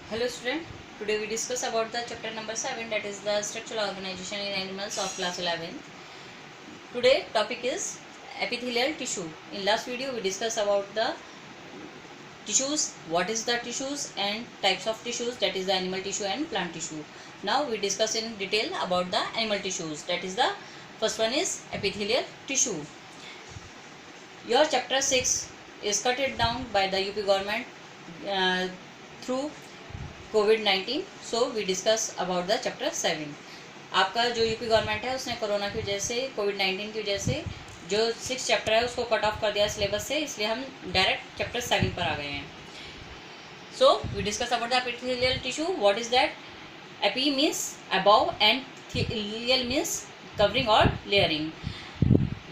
Hello student, today we discuss about the chapter number 7, that is the structural organization in animals of class 11. Today topic is epithelial tissue. In last video we discussed about the tissues, what is the tissues and types of tissues, that is the animal tissue and plant tissue. Now we discuss in detail about the animal tissues, that is the first one is epithelial tissue. Your chapter 6 is cut it down by the UP government through कोविड-19. So we discuss about the chapter 7. आपका जो UP government है उसने corona की वजह से, कोविड-19 की वजह से जो 6 चैप्टर है उसको कट ऑफ कर दिया सिलेबस से, इसलिए हम डायरेक्ट चैप्टर 7 पर आ गए हैं. So we discuss about the epithelial tissue. What is that? Epi means above and thelial means covering और लेयरिंग.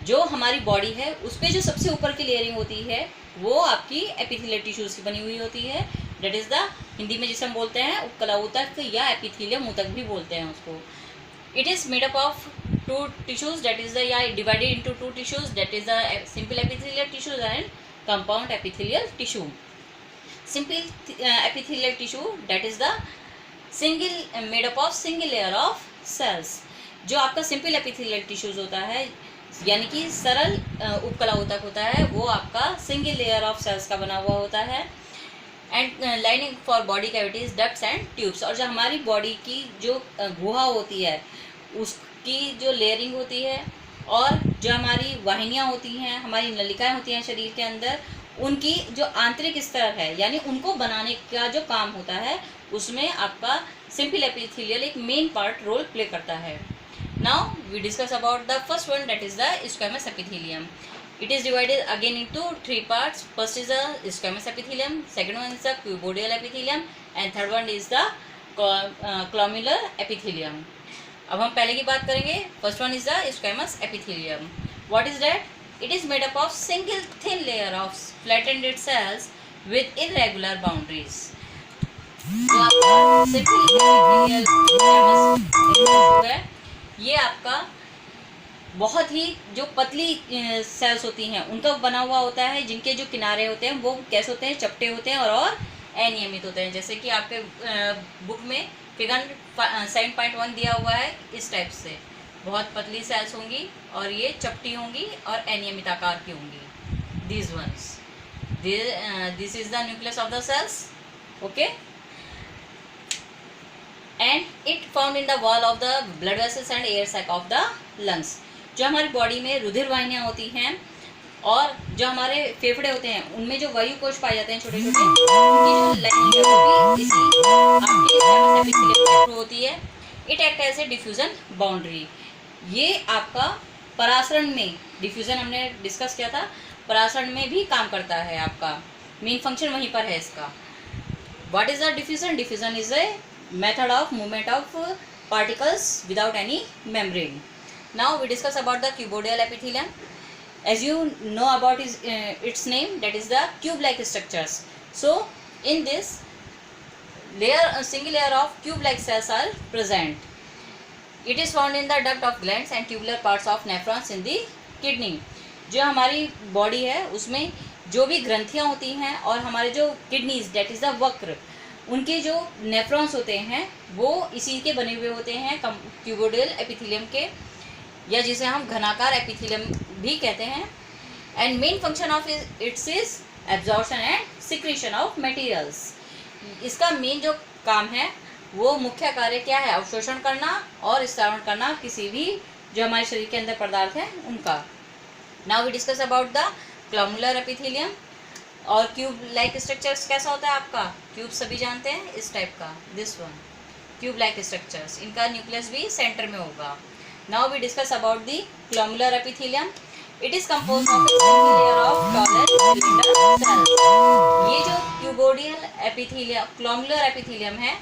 जो हमारी बॉडी है उस पर जो सबसे ऊपर की लेयरिंग होती है वो आपकी एपिथेलियल टिश्यूज की बनी हुई होती है. डेट इज़ द हिंदी में जिसे हम बोलते हैं उपकला ऊतक या एपिथेलियम ऊतक भी बोलते हैं उसको. It is made up of 2 tissues, that is the या divided into 2 tissues, that is the simple epithelial tissues and compound epithelial tissue. Simple epithelial tissue that is the single made up of single layer of cells. जो आपका simple epithelial tissues होता है यानी कि सरल उपकला ऊतक होता है वो आपका सिंगल लेयर ऑफ सेल्स का बना हुआ होता है. And lining for body cavities, ducts and tubes. और जो हमारी बॉडी की जो गुहा होती है उसकी जो लेयरिंग होती है और जो हमारी वाहिनियाँ होती हैं, हमारी नलिकाएं होती हैं शरीर के अंदर, उनकी जो आंतरिक स्तर है यानी उनको बनाने का जो काम होता है उसमें आपका सिंपल एपिथेलियल एक मेन पार्ट रोल प्ले करता है. Now we discuss about the first one, that is the squamous epithelium. It is divided again into 3 parts. First is the squamous epithelium, second one is the cuboidal epithelium and third one is the glomerular epithelium. अब हम पहले की बात करेंगे. First one is the squamous epithelium. What is that? It is made up of single thin layer of flattened cells with irregular boundaries. जो आपका simple epithelial है ये आपका बहुत ही जो पतली सेल्स होती हैं उनका बना हुआ होता है, जिनके जो किनारे होते हैं वो कैसे होते हैं, चपटे होते हैं और अनियमित होते हैं. जैसे कि आपके बुक में फिगर 7.1 दिया हुआ है, इस टाइप से बहुत पतली सेल्स होंगी और ये चपटी होंगी और अनियमित आकार की होंगी. These ones, this is the nucleus of the cells. Okay. And it found in the wall of the blood vessels and air sac of the lungs. जो हमारी बॉडी में रुधिर वाहिनियाँ होती हैं और जो हमारे फेफड़े होते हैं उनमें जो वायु कोश पाए जाते हैं छोटे छोटे, उनकी जो लाइनिंग है वो भी इसी आपके एपिथेलियम के थ्रू होती है. It act as a diffusion boundary. ये आपका परासरण में, डिफ्यूजन हमने डिस्कस किया था, परासरण में भी काम करता है. आपका मेन फंक्शन वहीं पर है इसका. What is the diffusion? Diffusion is a method of movement of particles without any membrane. Now we discuss about the cuboidal epithelium. As you know about its name, that is the cube-like structures. So in this layer, a single layer of cube-like cells are present. It is found in the duct of glands and tubular parts of nephrons in the kidney. जो हमारी body है उसमें जो भी ग्रंथियाँ होती हैं और हमारे जो किडनीज, डेट इज़ द वक्र, उनके जो नेफ्रॉन्स होते हैं वो इसी के बने हुए होते हैं क्यूबोइडल एपिथेलियम के, या जिसे हम घनाकार एपिथेलियम भी कहते हैं. And main function of its is absorption and secretion of materials. इसका मेन जो काम है वो मुख्य कार्य क्या है? अवशोषण करना और स्रावण करना किसी भी जो हमारे शरीर के अंदर पदार्थ हैं उनका. Now we discuss about the glomerular epithelium. और क्यूब लाइक स्ट्रक्चर्स कैसा होता है आपका? क्यूब सभी जानते हैं इस टाइप का, this one cube like structures. इनका न्यूक्लियस भी सेंटर में होगा. Now we discuss about the glomerular epithelium. It is composed of a single layer of taller cylinder cells. ये जो क्यूबोइडल एपिथेलियम, ग्लोमेरुलर एपिथेलियम है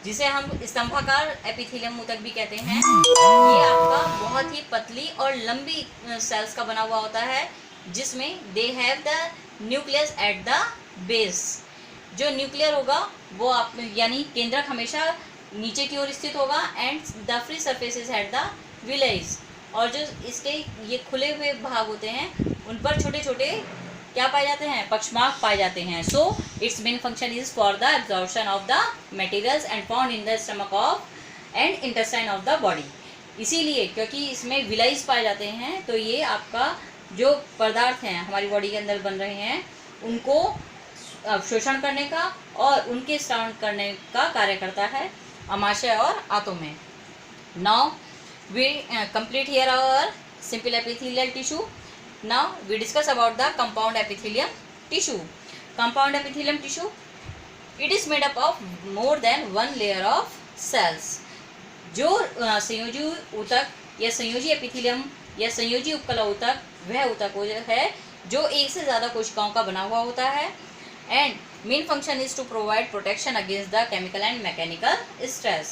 जिसे हम स्तंभाकार एपिथेलियम ऊतक भी कहते हैं, ये आपका बहुत ही पतली और लंबी सेल्स का बना हुआ होता है जिसमें they have the nucleus at the base. जो न्यूक्लियर होगा वो आप यानी केंद्रक हमेशा नीचे की ओर स्थित होगा and the free surface is at the village. और जो इसके ये खुले हुए भाग होते हैं उन पर छोटे छोटे क्या पाए जाते हैं, पक्षमार्ग पाए जाते हैं. So it's main function is for the absorption of the materials and found in the stomach of and intestine of the body. इसीलिए क्योंकि इसमें विलाइज पाए जाते हैं, तो ये आपका जो पदार्थ हैं हमारी बॉडी के अंदर बन रहे हैं उनको अवशोषण करने का और उनके स्रावन करने का कार्य करता है आमाशय और आंतों में. Now we complete here our simple epithelial tissue. Now we discuss about the compound epithelium tissue. Compound epithelium tissue, it is made up of more than one layer of cells. जो संयोजी ऊतक या संयोजी एपिथेलियम या संयोजी उपकला ऊतक वह ऊतक है जो एक से ज़्यादा कोशिकाओं का बना हुआ होता है. And main function is to provide protection against the chemical and mechanical stress.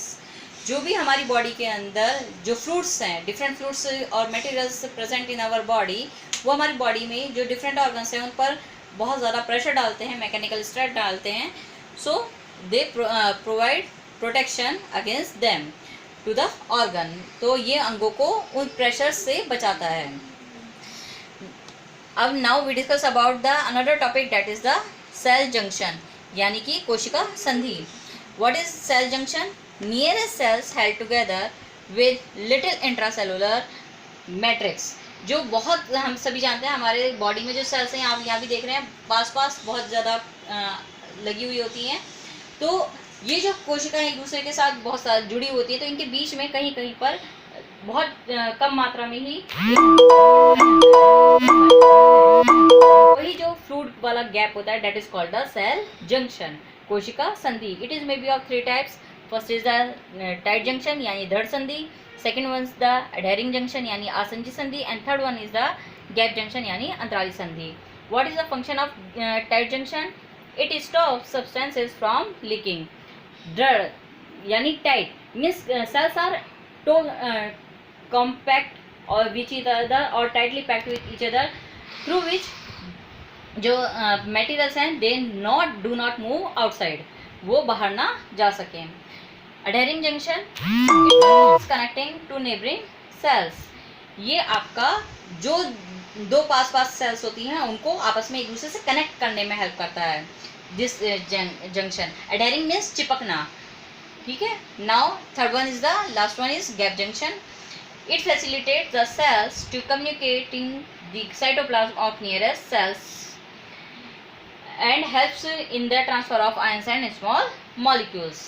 जो भी हमारी बॉडी के अंदर जो फ्लूइड्स हैं, डिफरेंट फ्लूइड्स और materials present in our body, वो हमारी बॉडी में जो डिफरेंट ऑर्गन्स हैं उन पर बहुत ज़्यादा प्रेशर डालते हैं, मैकेनिकल स्ट्रेस डालते हैं. So they provide protection against them to the organ. तो ये अंगों को उन प्रेशर से बचाता है. अब now we discuss about the another topic that is the cell junction, यानी कि कोशिका संधि. What is cell junction? Nearest cells held together with little intracellular matrix. जो बहुत हम सभी जानते हैं हमारे बॉडी में जो सेल्स हैं, आप यहाँ भी देख रहे हैं पास पास बहुत ज़्यादा लगी हुई होती हैं. तो ये जो कोशिकाएं एक दूसरे के साथ बहुत साथ जुड़ी होती हैं, तो इनके बीच में कहीं कहीं पर बहुत कम मात्रा में ही वही जो फ्लूइड वाला गैप होता है, that is called the cell junction, कोशिका संधि. It is may be of 3 types. First is the tight junction यानी दृढ़ संधि, second one is the adhering junction यानी आसंजी संधि, and third one is the gap junction यानी अंतराली संधि. What is the function of tight junction? It stops substances from leaking. दृढ़ यानी tight means cells are compact और विच इच अदर और tightly packed with each other, through which जो materials हैं they do not move outside, वो बाहर ना जा सकें. Adhering junction, it is connecting to neighboring cells. ये आपका जो दो पास पास सेल्स होती हैं उनको आपस में एक दूसरे से कनेक्ट करने में हेल्प करता है दिस जंक्शन. Adhering means चिपकना. ठीक है. Now third one is the last one is gap junction. It facilitates the cells to communicating the cytoplasm of nearest cells and helps in the transfer of ions and small molecules.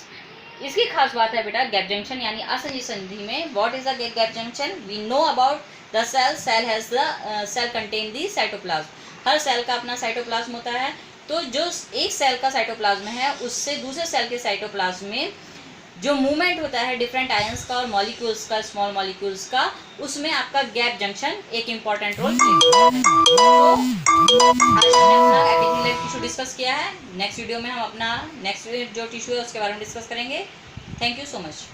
इसकी खास बात है बेटा gap junction यानी आसंजी संधि में. What is the gap junction? We know about the cell has the cell contain the cytoplasm. हर सेल का अपना साइटोप्लाज्म होता है. तो जो एक सेल का साइटोप्लाज्म है उससे दूसरे सेल के साइटोप्लाज्म में जो मूवमेंट होता है डिफरेंट आयंस का और मॉलिक्यूल्स का, स्मॉल मॉलिक्यूल्स का, उसमें आपका गैप जंक्शन एक इम्पॉर्टेंट रोल प्ले करता है. तो आज हमने अपना एपिथेलियल टिश्यू डिस्कस किया है. नेक्स्ट वीडियो में हम अपना नेक्स्ट जो टिश्यू है उसके बारे में डिस्कस करेंगे. Thank you so much.